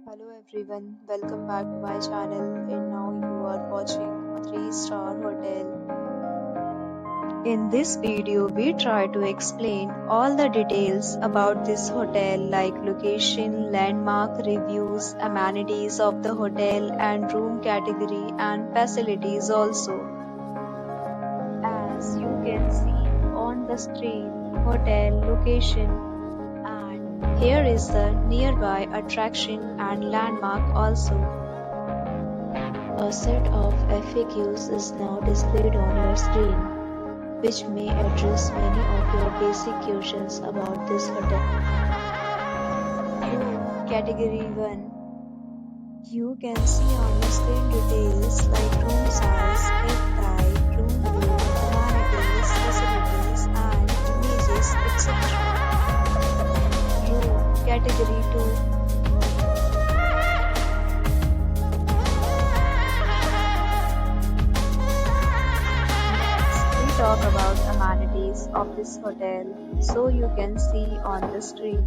Hello everyone, welcome back to my channel and now you are watching a 3-star hotel. In this video, we try to explain all the details about this hotel like location, landmark reviews, amenities of the hotel and room category and facilities also. As you can see on the screen, hotel location and here is the nearby attraction and landmark also. A set of FAQs is now displayed on your screen, which may address many of your basic questions about this hotel. Room Category 1. You can see on the screen details like room size, bed type, room view, amenities, facilities and images, etc. Room Category 2. Talk about amenities of this hotel, so you can see on the screen.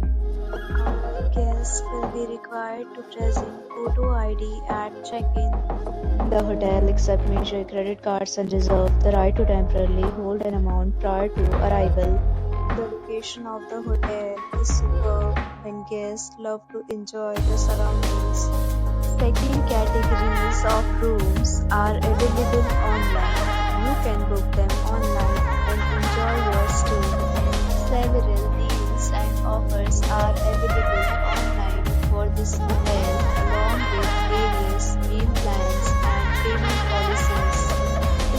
Guests will be required to present photo ID at check-in. The hotel accepts major credit cards and reserves the right to temporarily hold an amount prior to arrival. The location of the hotel is superb and guests love to enjoy the surroundings. Second categories of rooms are available online. You can book them online and enjoy your stay. Several deals and offers are available online for this hotel along with various meal plans and payment policies.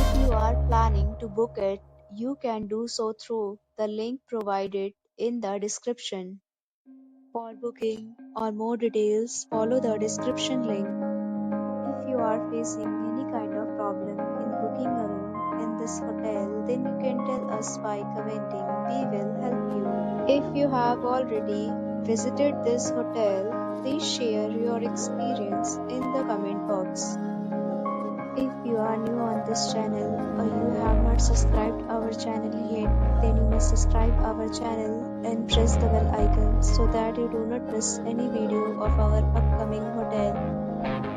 If you are planning to book it, you can do so through the link provided in the description. For booking or more details, follow the description link. If you are facing any kind of problem in booking a room in this hotel, then you can tell us by commenting. We will help you. If you have already visited this hotel, please share your experience in the comment box. If you are new on this channel or you have not subscribed our channel yet, then you must subscribe our channel and press the bell icon so that you do not miss any video of our upcoming hotel.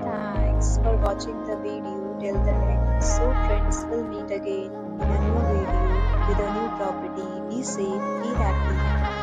Thanks for watching the video till the end. So friends, will meet again in a new video with a new property. Be safe, be happy.